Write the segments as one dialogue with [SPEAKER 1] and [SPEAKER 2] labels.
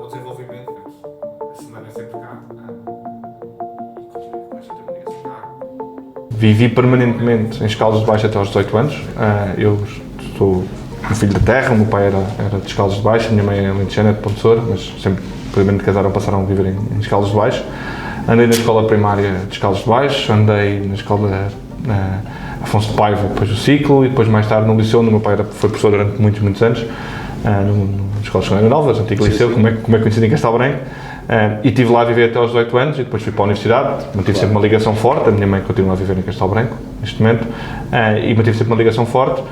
[SPEAKER 1] meu desenvolvimento, portanto, a semana é sempre cá e continuo com esta ligação cá. Vivi permanentemente em Escaldas de Baixo até aos 18 anos. Eu sou um filho da terra, o meu pai era de Escaldas de Baixo, a minha mãe é alentejana, de Pontessor, mas sempre, previamente casaram, passaram a viver em Escaldas de Baixo. Andei na escola primária de Escaldas de Baixo, andei na escola Afonso de Paiva, depois o ciclo, e depois mais tarde no liceu, onde o meu pai foi professor durante muitos anos, na Escola Secundária Novas, antigo liceu, como é conhecido em Castelo Branco, e estive lá a viver até aos 18 anos, e depois fui para a universidade, mantive sempre uma ligação forte, a minha mãe continua a viver em Castelo Branco, neste momento, e mantive sempre uma ligação forte,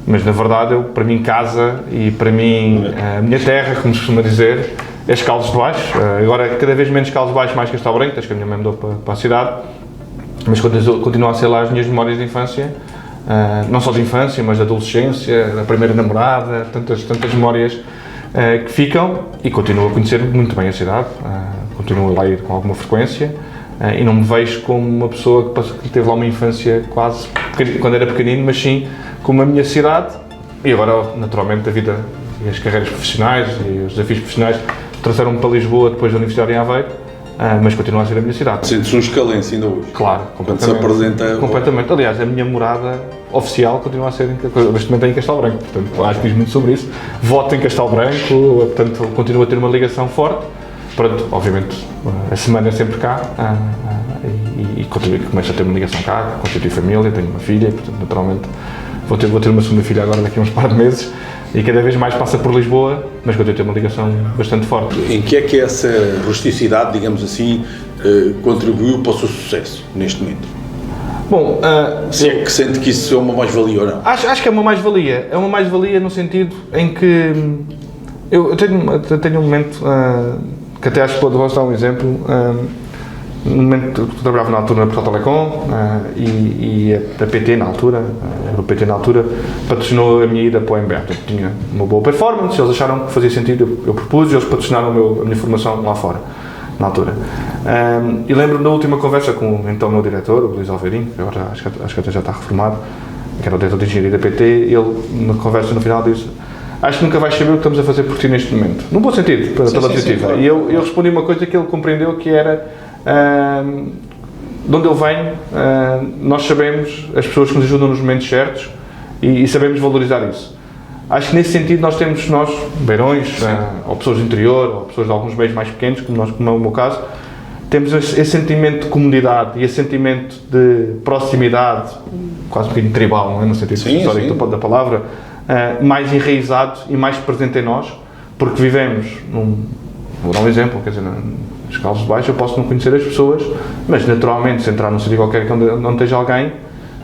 [SPEAKER 1] mas na verdade, para mim, casa, e para mim, a minha terra, como se costuma dizer, é Escaldas de Baixo. Agora, cada vez menos Escaldas de Baixo, mais Castelo Branco, desde que a minha mãe mudou para a cidade, mas continua a ser lá as minhas memórias de infância, não só de infância, mas de adolescência, da primeira namorada, tantas memórias que ficam, e continuo a conhecer muito bem a cidade, continuo a ir com alguma frequência, e não me vejo como uma pessoa que teve lá uma infância quase quando era pequenino, mas sim como a minha cidade, e agora naturalmente a vida e as carreiras profissionais e os desafios profissionais trouxeram-me para Lisboa depois da Universidade em Aveiro, mas continua a ser a minha cidade.
[SPEAKER 2] Sentes um escalenço ainda hoje?
[SPEAKER 1] Claro, completamente.
[SPEAKER 2] Quando se apresenta...
[SPEAKER 1] Completamente. Aliás, a minha morada oficial continua a ser, neste momento, em Castelo Branco, portanto, acho que diz muito sobre isso. Voto em Castelo Branco, portanto, continuo a ter uma ligação forte. Pronto, obviamente, a semana é sempre cá, e começo a ter uma ligação cá, constitui família, tenho uma filha, e, portanto, naturalmente, vou ter uma segunda filha agora daqui a uns par de meses, e cada vez mais passa por Lisboa, mas continuo a ter uma ligação bastante forte.
[SPEAKER 2] Em que é que essa rusticidade, digamos assim, contribuiu para o seu sucesso, neste momento?
[SPEAKER 1] Bom,
[SPEAKER 2] se é que sente que isso é uma mais-valia ou não?
[SPEAKER 1] Acho que é uma mais-valia. É uma mais-valia no sentido em que eu tenho um momento que até acho que posso dar um exemplo. No momento que eu trabalhava na altura na Portugal Telecom, e a PT na altura, o PT na altura, patrocinou a minha ida para o MBA. Portanto, tinha uma boa performance, eles acharam que fazia sentido, eu propus, e eles patrocinaram a minha formação lá fora, na altura. E lembro-me da última conversa com então, o meu diretor, o Luís Alveirinho, que agora acho que até já está reformado, que era o diretor de engenharia da PT, ele, na conversa no final, disse: acho que nunca vais saber o que estamos a fazer por ti neste momento. Num bom sentido, pela positiva. Claro. E eu respondi uma coisa que ele compreendeu, que era: de onde eu venho, nós sabemos as pessoas que nos ajudam nos momentos certos, e sabemos valorizar isso. Acho que nesse sentido nós, beirões, ou pessoas do interior, ou pessoas de alguns meios mais pequenos, como é o meu caso, temos esse sentimento de comunidade e esse sentimento de proximidade, quase um bocadinho tribal, não é? No sentido histórico da palavra, mais enraizado e mais presente em nós, porque vivemos vou dar um exemplo, quer dizer, nas Escaldas de Baixo eu posso não conhecer as pessoas, mas naturalmente, se entrar num sítio qualquer onde esteja alguém,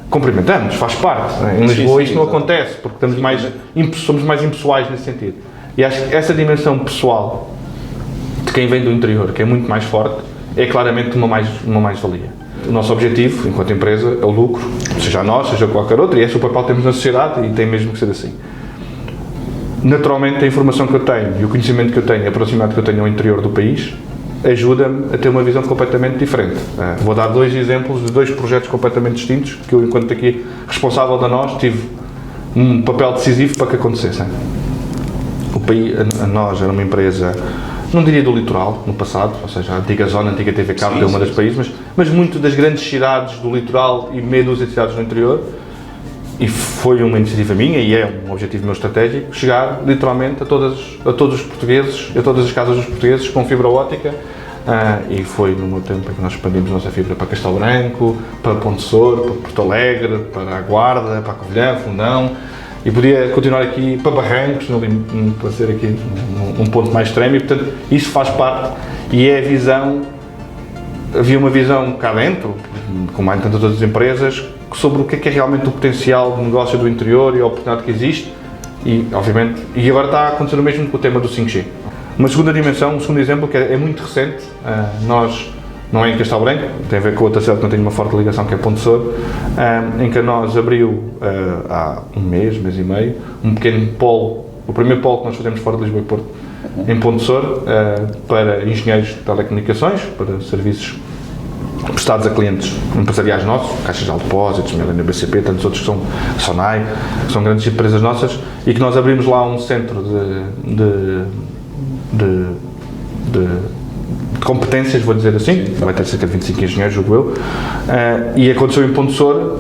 [SPEAKER 1] cumprimentamos, faz parte. Em Lisboa isto não acontece, porque somos mais impessoais nesse sentido. E acho que essa dimensão pessoal de quem vem do interior, que é muito mais forte, é claramente uma mais-valia. O nosso objetivo, enquanto empresa, é o lucro, seja nós, seja qualquer outro, e esse é o papel que temos na sociedade, e tem mesmo que ser assim. Naturalmente, a informação que eu tenho e o conhecimento que eu tenho, a proximidade que eu tenho ao interior do país, ajuda-me a ter uma visão completamente diferente. Vou dar 2 exemplos de 2 projetos completamente distintos, que eu, enquanto aqui responsável da nós, tive um papel decisivo para que acontecessem. A nós era uma empresa, não diria do litoral, no passado, ou seja, a antiga zona, a antiga TV Cabo, é uma das países, mas muito das grandes cidades do litoral e meia dúzia de cidades do interior, e foi uma iniciativa minha, e é um objetivo meu estratégico, chegar literalmente a todos os portugueses, a todas as casas dos portugueses com fibra óptica, e foi no meu tempo em que nós expandimos a nossa fibra para Castelo Branco, para Pontessor, para Porto Alegre, para a Guarda, para a Covilhã, Fundão, e podia continuar aqui para Barrancos, para ser aqui um ponto mais extremo, e portanto isso faz parte, e é a visão, havia uma visão cá dentro, como há em tantas outras empresas, sobre o que é realmente o potencial de negócio do interior e a oportunidade que existe, e obviamente, e agora está a acontecer o mesmo com o tema do 5G. Uma segunda dimensão, um segundo exemplo, que é muito recente, nós, não é em Castelo Branco, tem a ver com outra cidade que não tem uma forte ligação, que é Pontessor, em que nós abriu há um mês e meio, um pequeno polo, o primeiro polo que nós fazemos fora de Lisboa e Porto, em Pontessor, para engenheiros de telecomunicações, para serviços prestados a clientes empresariais nossos, Caixas de Depósitos, Milênio BCP, tantos outros que são Sonai, que são grandes empresas nossas, e que nós abrimos lá um centro de de competências, vou dizer assim, vai ter cerca de 25 engenheiros, julgo eu, e aconteceu em Ponte Soura,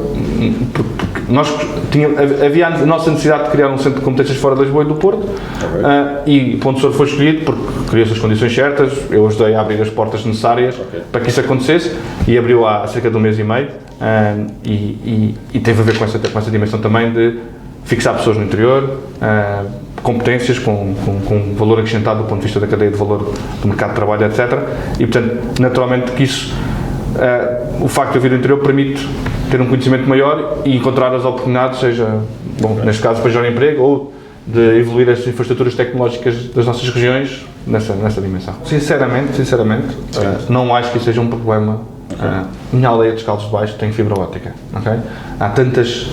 [SPEAKER 1] havia a nossa necessidade de criar um centro de competências fora de Lisboa e do Porto, e Ponte Soura foi escolhido porque criou-se as condições certas, eu ajudei a abrir as portas necessárias para que isso acontecesse, e abriu há cerca de um mês e meio, e teve a ver com essa dimensão também de fixar pessoas no interior, competências com valor acrescentado do ponto de vista da cadeia de valor do mercado de trabalho, etc. E, portanto, naturalmente que isso, o facto de eu vir do interior permite ter um conhecimento maior e encontrar as oportunidades, seja, neste caso, para gerar emprego ou de evoluir as infraestruturas tecnológicas das nossas regiões nessa dimensão. Sinceramente, não acho que isso seja um problema. Minha aldeia de Caldas de Baixo tem fibra óptica, ok? Há tantas...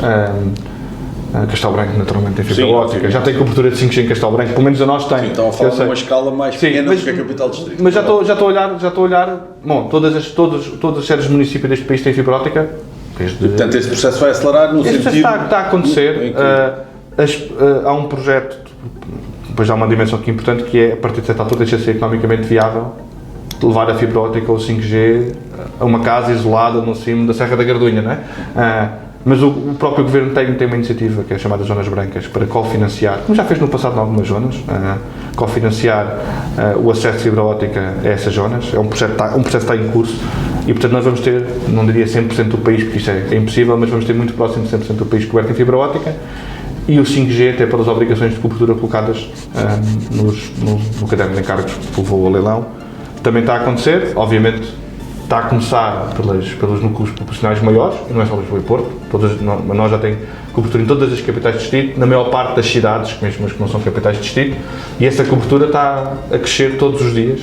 [SPEAKER 1] Castelo Branco, naturalmente, tem fibra óptica. Já tem cobertura de 5G em Castelo Branco, pelo menos a nós tem.
[SPEAKER 2] Então, a falar de uma escala mais pequena do que a capital distrito.
[SPEAKER 1] Mas já estou a olhar, bom, todas as sedes de município deste país têm fibra óptica.
[SPEAKER 2] Portanto, esse processo vai acelerar no sentido...
[SPEAKER 1] Está a acontecer. Há um projeto, depois há uma dimensão aqui importante, que é, a partir de certa altura, deixa de ser economicamente viável levar a fibra óptica ou 5G a uma casa isolada no cimo da Serra da Gardunha, não é? Mas o próprio Governo tem uma iniciativa que é chamada Zonas Brancas para cofinanciar, como já fez no passado em algumas zonas, cofinanciar o acesso de fibra óptica a essas zonas. Um processo que está em curso e, portanto, nós vamos ter, não diria 100% do país, porque isso é impossível, mas vamos ter muito próximo de 100% do país coberto em fibra óptica, e o 5G até pelas obrigações de cobertura colocadas no caderno de encargos que levou ao leilão. Também está a acontecer, obviamente. Está a começar pelos núcleos populacionais maiores, e não é só Lisboa e Porto, nós já temos cobertura em todas as capitais de distrito, na maior parte das cidades, mesmo as que não são capitais de distrito, e essa cobertura está a crescer todos os dias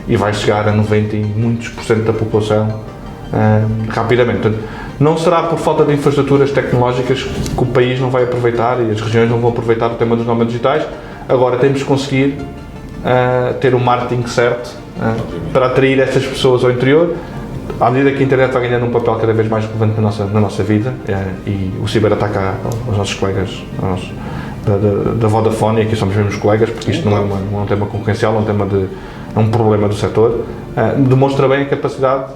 [SPEAKER 1] e vai chegar a 90 e muitos % da população rapidamente. Portanto, não será por falta de infraestruturas tecnológicas que o país não vai aproveitar e as regiões não vão aproveitar o tema dos nómadas digitais. Agora temos que conseguir ter o marketing certo para atrair essas pessoas ao interior, à medida que a internet vai ganhando um papel cada vez mais relevante na nossa vida, e o ciberataque aos nossos colegas da Vodafone, e aqui somos mesmo colegas, porque isto não é um tema concorrencial, é um problema do setor, demonstra bem a capacidade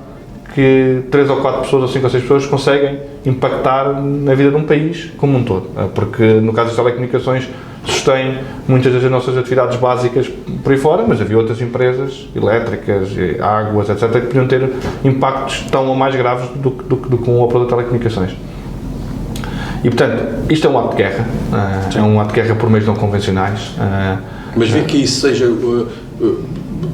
[SPEAKER 1] que 3 ou 4 pessoas, ou 5 ou 6 pessoas conseguem impactar na vida de um país como um todo, porque no caso das telecomunicações sustém muitas das nossas atividades básicas por aí fora, mas havia outras empresas elétricas, águas, etc., que podiam ter impactos tão ou mais graves do que um operador de telecomunicações. E, portanto, isto é um ato de guerra, é um ato de guerra por meios não convencionais.
[SPEAKER 2] Mas vê que isso seja...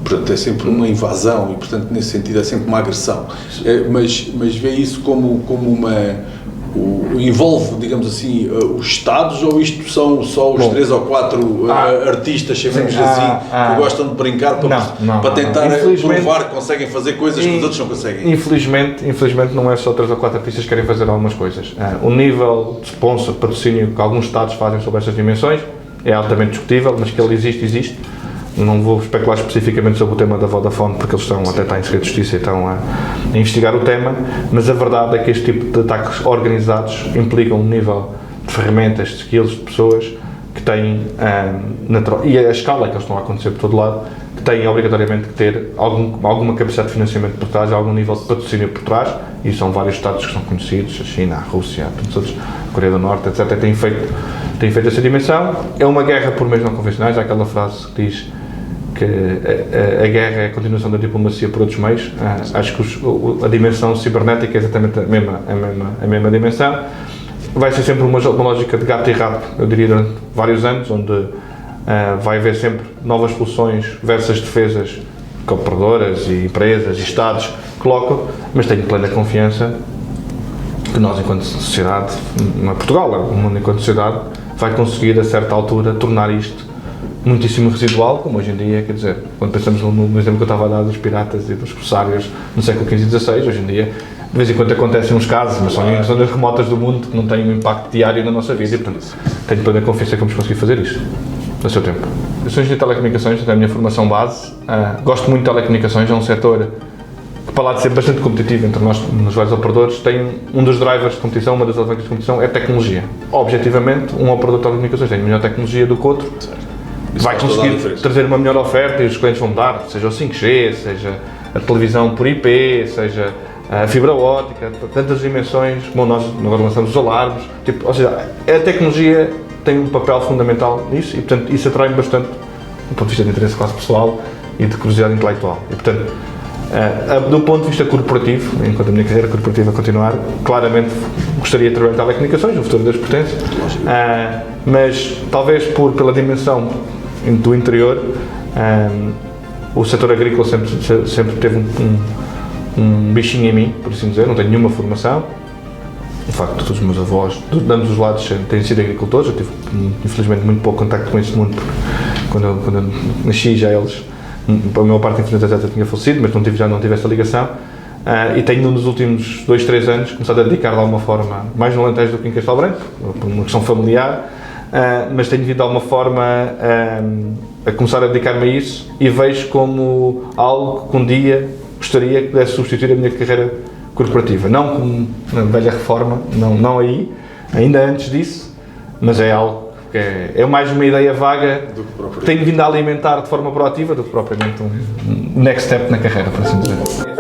[SPEAKER 2] portanto, é sempre uma invasão e, portanto, nesse sentido é sempre uma agressão. Mas vê isso como uma... envolve, digamos assim, os Estados, ou isto são só os 3 ou 4 artistas, chamemos assim, que gostam de brincar para tentar provar que conseguem fazer coisas que os outros não conseguem?
[SPEAKER 1] Infelizmente não é só 3 ou 4 artistas que querem fazer algumas coisas. O nível de sponsor, patrocínio que alguns Estados fazem sobre estas dimensões é altamente discutível, mas que ele existe. Não vou especular especificamente sobre o tema da Vodafone, porque eles até estão em segredo de justiça e estão a investigar o tema, mas a verdade é que este tipo de ataques organizados implicam um nível de ferramentas, de skills, de pessoas que têm, e a escala que eles estão a acontecer por todo lado, que têm obrigatoriamente que ter alguma capacidade de financiamento por trás, algum nível de patrocínio por trás, e são vários Estados que são conhecidos, a China, a Rússia, tantos outros, a Coreia do Norte, etc., têm feito essa dimensão. É uma guerra por meios não convencionais, há aquela frase que diz que a guerra é a continuação da diplomacia por outros meios. Acho que a dimensão cibernética é exatamente a mesma dimensão. Vai ser sempre uma lógica de gato e rato, eu diria, durante vários anos, onde vai haver sempre novas soluções versus defesas que operadoras e empresas e Estados colocam, mas tenho plena confiança que nós, enquanto sociedade, não é Portugal, o mundo enquanto sociedade, vai conseguir, a certa altura, tornar isto muitíssimo residual, como hoje em dia, quer dizer, quando pensamos no exemplo que eu estava a dar dos piratas e dos corsários no século XV e XVI, hoje em dia, de vez em quando acontecem uns casos, mas são em zonas remotas do mundo que não têm um impacto diário na nossa vida, e, portanto, tenho plena confiança que vamos conseguir fazer isto, no seu tempo. Eu sou engenheiro de telecomunicações, é a minha formação base, gosto muito de telecomunicações, é um setor que, para lá de ser bastante competitivo entre nós, nos vários operadores, tem um dos drivers de competição, uma das alavancas de competição é tecnologia. Objetivamente, um operador de telecomunicações tem melhor tecnologia do que outro,
[SPEAKER 2] Isso
[SPEAKER 1] vai
[SPEAKER 2] faz toda a
[SPEAKER 1] conseguir
[SPEAKER 2] diferença.
[SPEAKER 1] trazer uma melhor oferta e os clientes vão dar, seja o 5G, seja a televisão por IP, seja a fibra óptica, tantas dimensões, como nós agora lançamos os alarmes, tipo, ou seja, a tecnologia tem um papel fundamental nisso e, portanto, isso atrai-me bastante do ponto de vista de interesse quase pessoal e de curiosidade intelectual. E, portanto, do ponto de vista corporativo, enquanto a minha carreira corporativa continuar, claramente gostaria de trabalhar em telecomunicações, no futuro das potências, mas talvez pela dimensão do interior, o setor agrícola sempre teve um bichinho em mim, por assim dizer, não tenho nenhuma formação. De facto, todos os meus avós, de ambos os lados, têm sido agricultores. Eu tive, infelizmente, muito pouco contacto com este mundo, porque quando eu nasci já eles, a maior parte, infelizmente, já tinha falecido, mas já não tive essa ligação. E tenho, nos últimos 2, 3 anos, começado a dedicar de alguma forma, mais no Alentejo do que em Castelo Branco, por uma questão familiar, mas tenho vindo de alguma forma a começar a dedicar-me a isso e vejo como algo que um dia gostaria que pudesse substituir a minha carreira corporativa. Não como na velha reforma, não aí, ainda antes disso, mas é algo que é mais uma ideia vaga que tenho vindo a alimentar de forma proativa do que propriamente um next step na carreira, por assim dizer.